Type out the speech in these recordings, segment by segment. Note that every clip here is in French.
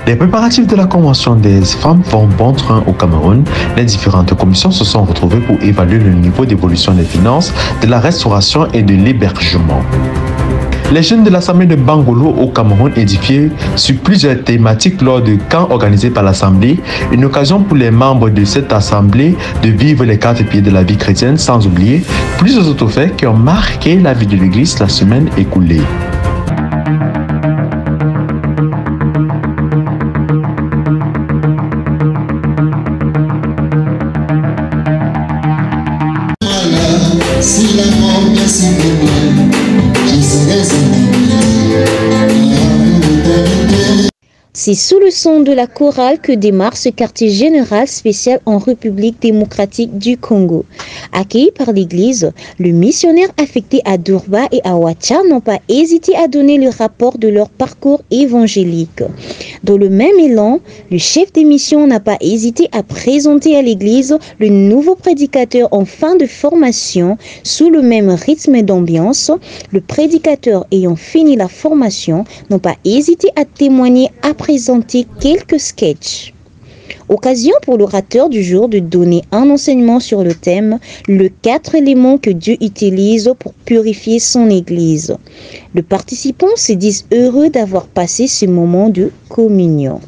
Les préparatifs de la Convention des femmes vont bon train au Cameroun. Les différentes commissions se sont retrouvées pour évaluer le niveau d'évolution des finances, de la restauration et de l'hébergement. Les jeunes de l'Assemblée de Bangolo au Cameroun édifiés sur plusieurs thématiques lors de camps organisés par l'Assemblée, une occasion pour les membres de cette Assemblée de vivre les 4 piliers de la vie chrétienne, sans oublier plusieurs autres faits qui ont marqué la vie de l'Église la semaine écoulée. C'est sous le son de la chorale que démarre ce quartier général spécial en République démocratique du Congo. Accueillis par l'Église, le missionnaire affecté à Durba et à Ouacha n'ont pas hésité à donner le rapport de leur parcours évangélique. Dans le même élan, le chef des missions n'a pas hésité à présenter à l'Église le nouveau prédicateur en fin de formation sous le même rythme d'ambiance. Le prédicateur ayant fini la formation n'a pas hésité à témoigner à présenter quelques sketchs. Occasion pour l'orateur du jour de donner un enseignement sur le thème « Les 4 éléments que Dieu utilise pour purifier son Église ». Les participants se disent heureux d'avoir passé ce moment de communion.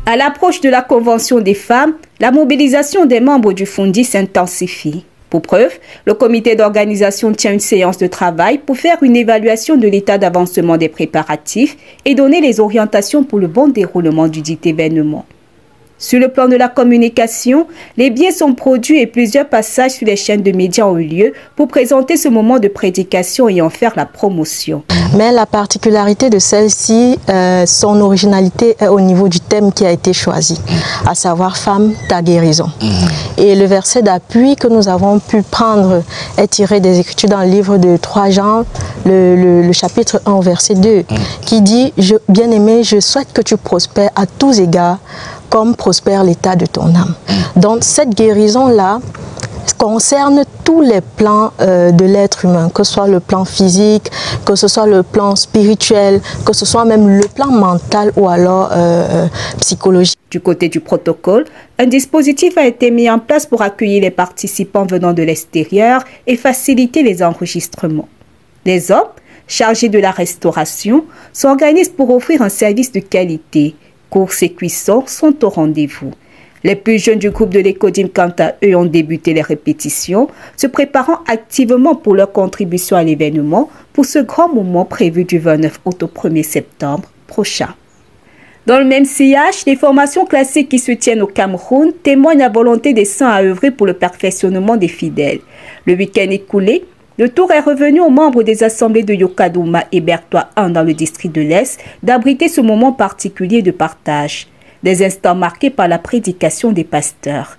À l'approche de la Convention des femmes, la mobilisation des membres du Fondi s'intensifie. Pour preuve, le comité d'organisation tient une séance de travail pour faire une évaluation de l'état d'avancement des préparatifs et donner les orientations pour le bon déroulement du dit événement. Sur le plan de la communication, les billets sont produits et plusieurs passages sur les chaînes de médias ont eu lieu pour présenter ce moment de prédication et en faire la promotion. Mais la particularité de celle-ci, son originalité est au niveau du thème qui a été choisi, à savoir « Femme, ta guérison ». Et le verset d'appui que nous avons pu prendre est tiré des Écritures dans le livre de 3 Jean, le chapitre 1, verset 2, qui dit « Bien-aimé, je souhaite que tu prospères à tous égards, comme prospère l'état de ton âme ». Donc cette guérison-là concerne tous les plans de l'être humain, que ce soit le plan physique, que ce soit le plan spirituel, que ce soit même le plan mental ou alors psychologique. Du côté du protocole, un dispositif a été mis en place pour accueillir les participants venant de l'extérieur et faciliter les enregistrements. Les hommes, chargés de la restauration, s'organisent pour offrir un service de qualité. Courses et cuissons sont au rendez-vous. Les plus jeunes du groupe de l'Écodim, quant à eux, ont débuté les répétitions, se préparant activement pour leur contribution à l'événement pour ce grand moment prévu du 29 août au 1er septembre prochain. Dans le même sillage, les formations classiques qui se tiennent au Cameroun témoignent la volonté des saints à œuvrer pour le perfectionnement des fidèles. Le week-end écoulé, le tour est revenu aux membres des assemblées de Yokadouma et Bertois 1 dans le district de l'Est d'abriter ce moment particulier de partage. Des instants marqués par la prédication des pasteurs.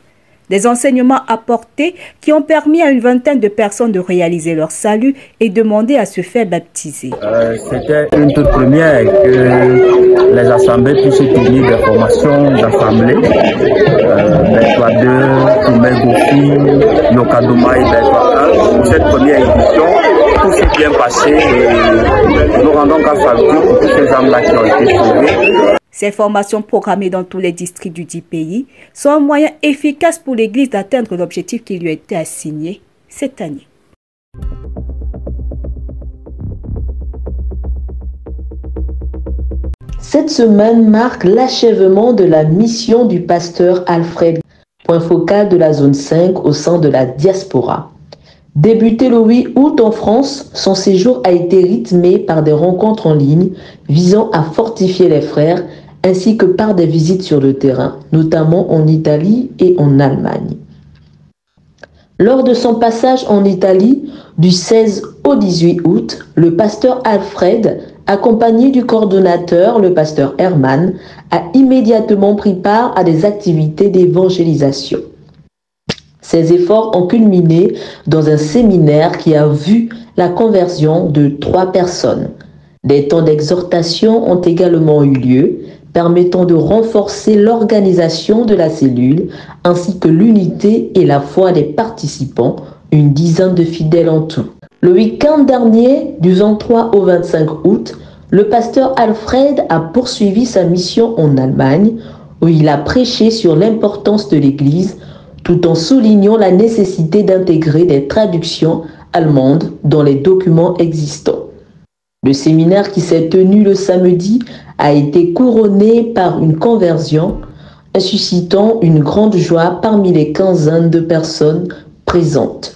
Des enseignements apportés qui ont permis à une vingtaine de personnes de réaliser leur salut et demander à se faire baptiser. C'était une toute première que les assemblées puissent tenir des formations d'assemblées. Bertois 2, Toumé Gofi, Yokadouma et Bertois 1. Pour cette première édition, tout s'est bien passé et nous rendons grâce à Dieu pour tous ces âmes-là qui ont été sauvées. Ces formations programmées dans tous les districts du dit pays sont un moyen efficace pour l'Église d'atteindre l'objectif qui lui a été assigné cette année. Cette semaine marque l'achèvement de la mission du pasteur Alfred, point focal de la zone 5 au sein de la diaspora. Débuté le 8 août en France, son séjour a été rythmé par des rencontres en ligne visant à fortifier les frères ainsi que par des visites sur le terrain, notamment en Italie et en Allemagne. Lors de son passage en Italie, du 16 au 18 août, le pasteur Alfred, accompagné du coordonnateur, le pasteur Herman, a immédiatement pris part à des activités d'évangélisation. Ces efforts ont culminé dans un séminaire qui a vu la conversion de 3 personnes. Des temps d'exhortation ont également eu lieu, permettant de renforcer l'organisation de la cellule ainsi que l'unité et la foi des participants, une dizaine de fidèles en tout. Le week-end dernier, du 23 au 25 août, le pasteur Alfred a poursuivi sa mission en Allemagne, où il a prêché sur l'importance de l'Église, tout en soulignant la nécessité d'intégrer des traductions allemandes dans les documents existants. Le séminaire qui s'est tenu le samedi a été couronné par une conversion, suscitant une grande joie parmi les quinzaines de personnes présentes.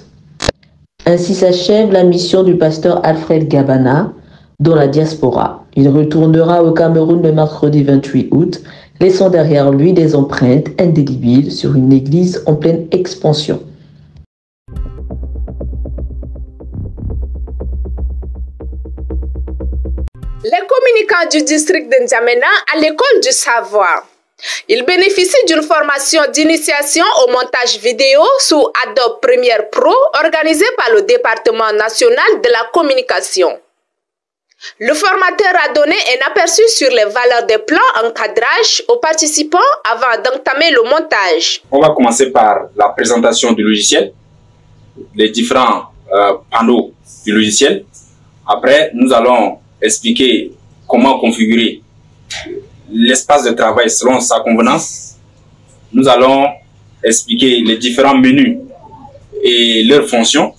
Ainsi s'achève la mission du pasteur Alfred Gabana dans la diaspora. Il retournera au Cameroun le mercredi 28 août, laissant derrière lui des empreintes indélébiles sur une église en pleine expansion. Les communicants du district de N'Djamena à l'école du savoir. Ils bénéficient d'une formation d'initiation au montage vidéo sous Adobe Premiere Pro organisée par le département national de la communication. Le formateur a donné un aperçu sur les valeurs des plans en cadrage aux participants avant d'entamer le montage. On va commencer par la présentation du logiciel, les différents panneaux du logiciel. Après, nous allons expliquer comment configurer l'espace de travail selon sa convenance. Nous allons expliquer les différents menus et leurs fonctions,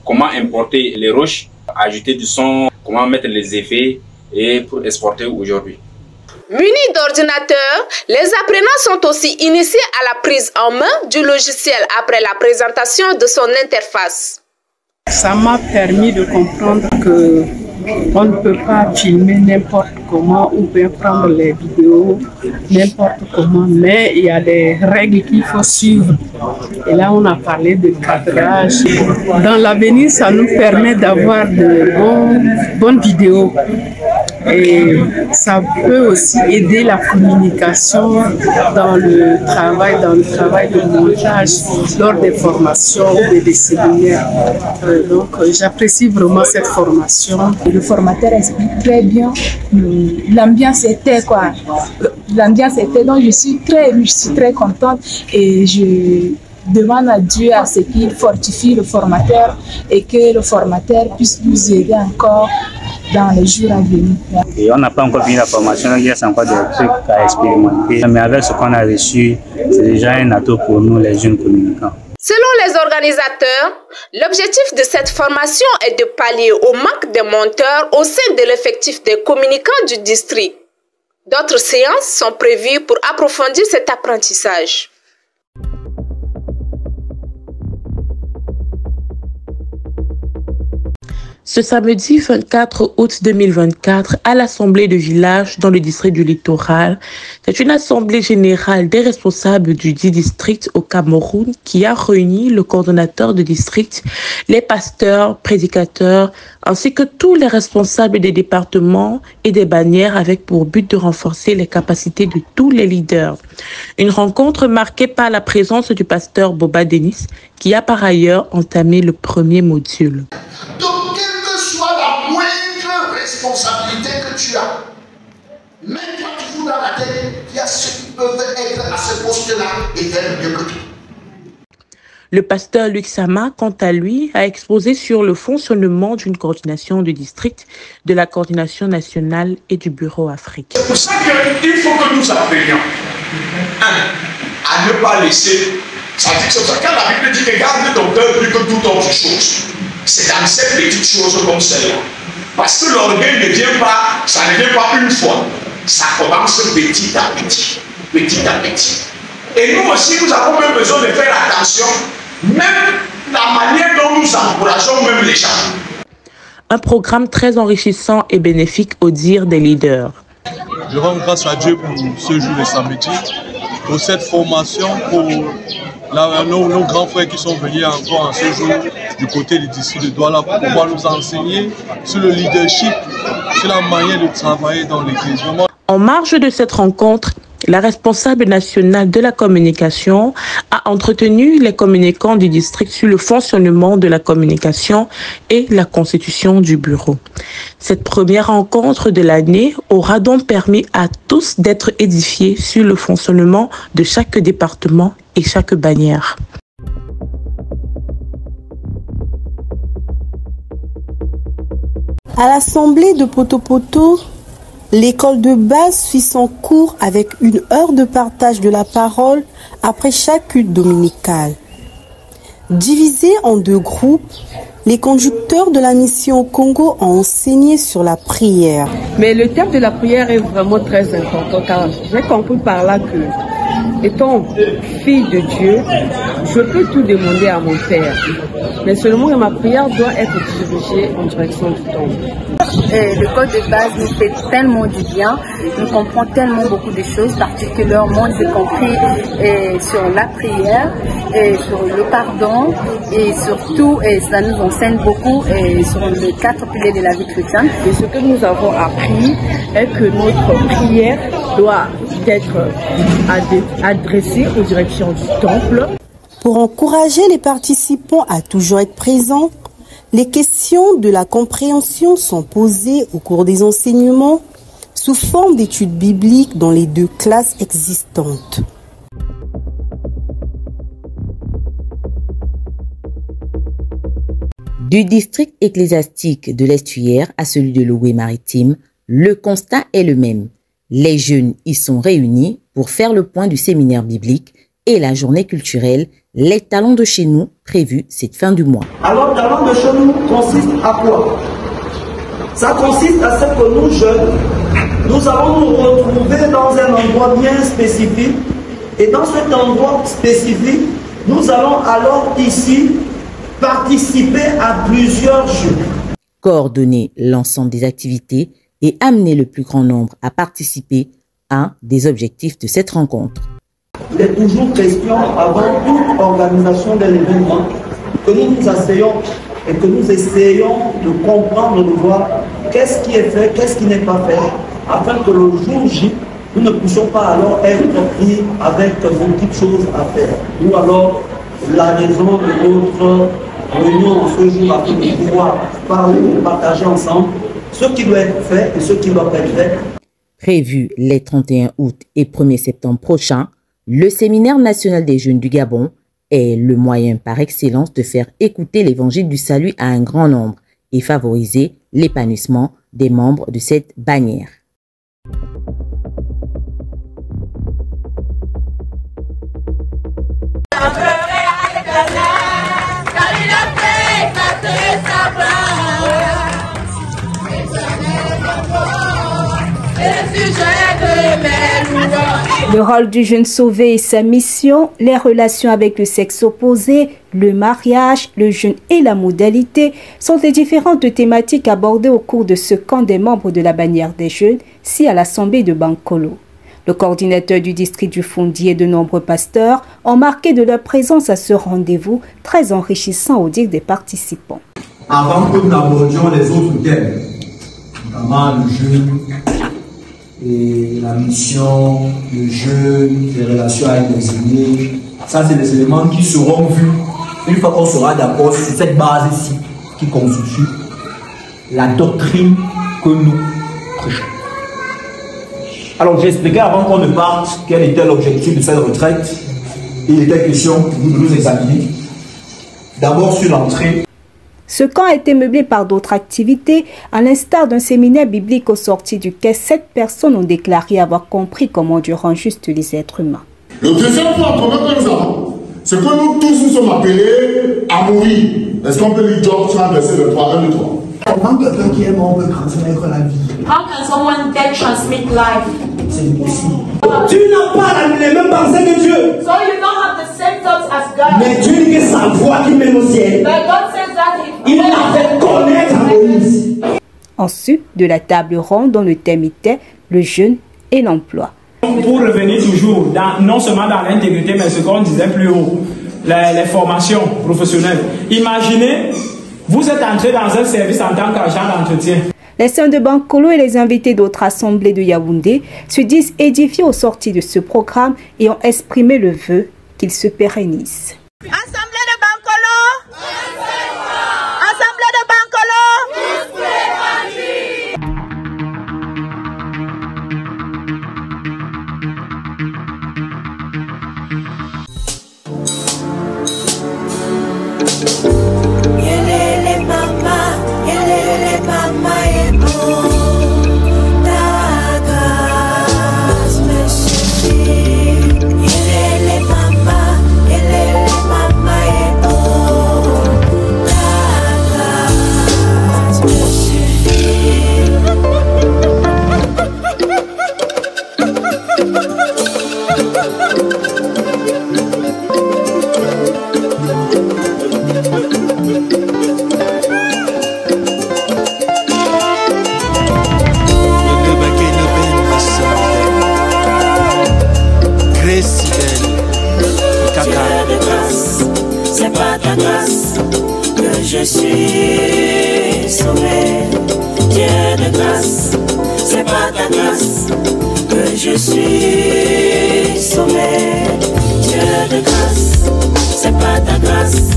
comment importer les roches, ajouter du son, comment mettre les effets et pour exporter aujourd'hui. Munis d'ordinateurs, les apprenants sont aussi initiés à la prise en main du logiciel après la présentation de son interface. Ça m'a permis de comprendre que on ne peut pas filmer n'importe comment ou bien prendre les vidéos n'importe comment, mais il y a des règles qu'il faut suivre. Et là, on a parlé de cadrage. Dans l'avenir, ça nous permet d'avoir de bonnes vidéos. Et ça peut aussi aider la communication dans le travail de montage lors des formations ou des séminaires. Donc j'apprécie vraiment cette formation. Le formateur explique très bien. L'ambiance était quoi? L'ambiance était, donc je suis très contente et je demande à Dieu à ce qu'il fortifie le formateur et que le formateur puisse nous aider encore dans les jours à venir. Et on n'a pas encore fini la formation, il y a encore des trucs à expérimenter. Mais avec ce qu'on a reçu, c'est déjà un atout pour nous, les jeunes communicants. Selon les organisateurs, l'objectif de cette formation est de pallier au manque de monteurs au sein de l'effectif des communicants du district. D'autres séances sont prévues pour approfondir cet apprentissage. Ce samedi 24 août 2024, à l'Assemblée de village dans le district du Littoral, c'est une assemblée générale des responsables du 10 districts au Cameroun qui a réuni le coordonnateur de district, les pasteurs, prédicateurs, ainsi que tous les responsables des départements et des bannières avec pour but de renforcer les capacités de tous les leaders. Une rencontre marquée par la présence du pasteur Boba Denis qui a par ailleurs entamé le premier module. Responsabilité que tu as, mets-toi toujours dans la tête qu'il y a ceux qui peuvent être à ce poste-là et faire mieux que toi. Le pasteur Luc Sama, quant à lui, a exposé sur le fonctionnement d'une coordination du district, de la coordination nationale et du bureau Afrique. C'est pour ça qu'il faut que nous apprenions à ne pas laisser. Ça dit que c'est ça quand la Bible dit que garde ton cœur plus que toute autre chose. C'est dans ces petites choses comme celle-là. Parce que l'orgueil ne vient pas, ça ne vient pas une fois. Ça commence petit à petit, petit à petit. Et nous aussi, nous avons même besoin de faire attention, même la manière dont nous encourageons même les gens. Un programme très enrichissant et bénéfique au dire des leaders. Je rends grâce à Dieu pour ce jour de samedi, pour cette formation, pour nos grands frères qui sont venus encore en ce jour du côté du district de Douala pour pouvoir nous enseigner sur le leadership, sur la manière de travailler dans l'église. En marge de cette rencontre, la responsable nationale de la communication a entretenu les communicants du district sur le fonctionnement de la communication et la constitution du bureau. Cette première rencontre de l'année aura donc permis à tous d'être édifiés sur le fonctionnement de chaque département et chaque bannière. À l'assemblée de Poto-Poto, l'école de base suit son cours avec une heure de partage de la parole après chaque culte dominical. Divisés en 2 groupes, les conducteurs de la mission au Congo ont enseigné sur la prière. Mais le thème de la prière est vraiment très important car j'ai compris par là que, étant fille de Dieu, je peux tout demander à mon Père. Mais seulement que ma prière doit être dirigée en direction du temple. L'école de base nous fait tellement du bien, nous comprenons tellement beaucoup de choses, particulièrement j'ai compris sur la prière, sur le pardon et surtout ça nous enseigne beaucoup sur les 4 piliers de la vie chrétienne. Et ce que nous avons appris est que notre prière doit être adressée en direction du temple. Pour encourager les participants à toujours être présents, les questions de la compréhension sont posées au cours des enseignements sous forme d'études bibliques dans les 2 classes existantes. Du district ecclésiastique de l'Estuaire à celui de l'Ogooué-Maritime, le constat est le même. Les jeunes y sont réunis pour faire le point du séminaire biblique et la journée culturelle Les talents de chez nous prévue cette fin du mois. Alors, talents de chez nous consiste à quoi? Ça consiste à ce que nous jeunes, nous allons nous retrouver dans un endroit bien spécifique et dans cet endroit spécifique, nous allons alors ici participer à plusieurs jeux. Coordonner l'ensemble des activités et amener le plus grand nombre à participer à un des objectifs de cette rencontre. Il est toujours question, avant toute organisation d'un événement, que nous nous asseyons et que nous essayons de comprendre, de voir qu'est-ce qui est fait, qu'est-ce qui n'est pas fait, afin que le jour J, nous ne puissions pas alors être pris avec beaucoup de choses à faire. Ou alors, la raison de notre réunion en ce jour, afin de pouvoir parler et partager ensemble ce qui doit être fait et ce qui doit être fait. Prévu les 31 août et 1er septembre prochains, le Séminaire national des jeunes du Gabon est le moyen par excellence de faire écouter l'évangile du salut à un grand nombre et favoriser l'épanouissement des membres de cette bannière. Le rôle du jeune sauvé et sa mission, les relations avec le sexe opposé, le mariage, le jeûne et la modalité sont les différentes thématiques abordées au cours de ce camp des membres de la bannière des jeunes, ci à l'Assemblée de Bankolo. Le coordinateur du district du Fondier et de nombreux pasteurs ont marqué de leur présence à ce rendez-vous très enrichissant au dire des participants. Avant que nous n'abordions les autres thèmes, notamment le jeûne, et la mission, le jeûne, les relations avec les aînés, ça c'est des éléments qui seront vus une fois qu'on sera d'accord sur cette base ici qui constitue la doctrine que nous prêchons. Alors j'ai expliqué avant qu'on ne parte quel était l'objectif de cette retraite. Il était question pour nous de nous examiner d'abord sur l'entrée. Ce camp a été meublé par d'autres activités, à l'instar d'un séminaire biblique au sorti duquel 7 personnes ont déclaré avoir compris comment Dieu rend juste les êtres humains. Le deuxième point commun que nous avons, c'est que nous tous nous sommes appelés à mourir. Est-ce qu'on peut lire Job 30, verset 23, 1, 2, 3? Comment quelqu'un qui est mort peut transmettre la vie? How can someone dead transmit life? C'est impossible. Tu n'as pas les mêmes pensées que Dieu. So you don't have the same thoughts as God. Mais Dieu dit que sa voix qui mène au ciel. But God says that il l'a fait connaître à Moïse. Ensuite, de la table ronde dont le thème était le jeûne et l'emploi. Pour revenir toujours, non seulement dans l'intégrité, mais ce qu'on disait plus haut, les formations professionnelles. Imaginez, vous êtes entré dans un service en tant qu'agent d'entretien. Les saints de Bankolo et les invités d'autres assemblées de Yaoundé se disent édifiés au sorti de ce programme et ont exprimé le vœu qu'il se pérennise. Assemblée de Bankolo! Assemblée de Yelele mama, suis sauvé. Dieu de grâce, c'est pas ta grâce que je suis sauvé. Dieu de grâce, c'est pas ta grâce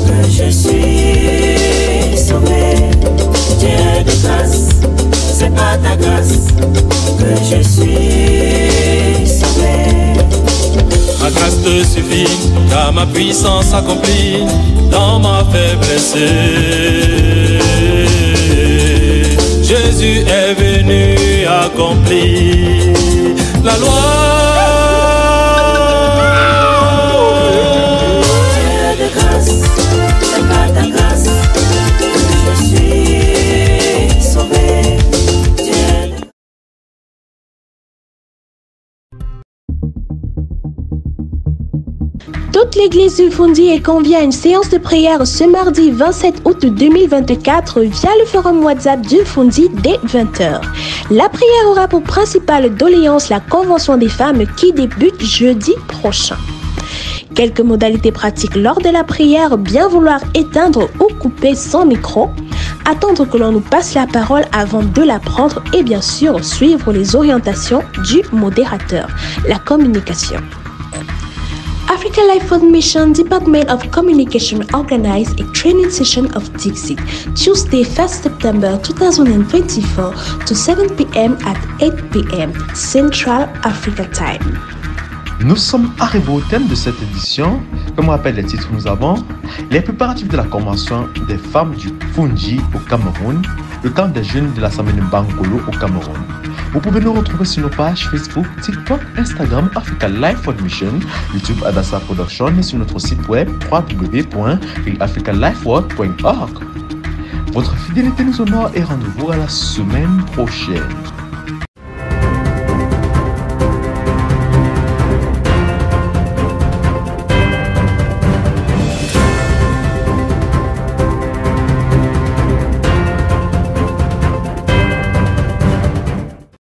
que je suis sauvé. Dieu de grâce, c'est pas ta grâce que je suis sauvé. Ma grâce te suffit, car ma puissance s'accomplit dans ma faiblesse. Jésus est venu accomplir la loi. Dieu de grâce, c'est pas ta grâce que je suis sauvé. Toute l'église du Fundi est conviée à une séance de prière ce mardi 27 août 2024 via le forum WhatsApp du Fundi dès 20h. La prière aura pour principale doléance la convention des femmes qui débute jeudi prochain. Quelques modalités pratiques lors de la prière: bien vouloir éteindre ou couper son micro, attendre que l'on nous passe la parole avant de la prendre et bien sûr suivre les orientations du modérateur. La communication. Africa Life Food Mission Department of Communication organized a training session of Dixit Tuesday 1st September 2024 to 7 p.m. at 8 p.m. Central Africa Time. Nous sommes arrivés au thème de cette édition. Comme rappelle les titres, nous avons les préparatifs de la convention des femmes du Fundi au Cameroun, le camp des jeunes de l'Assemblée de Bankolo au Cameroun. Vous pouvez nous retrouver sur nos pages Facebook, TikTok, Instagram, Africa Life Food Mission, YouTube Adassa Production et sur notre site web www.africalifeworld.org. Votre fidélité nous honore et rendez-vous à la semaine prochaine.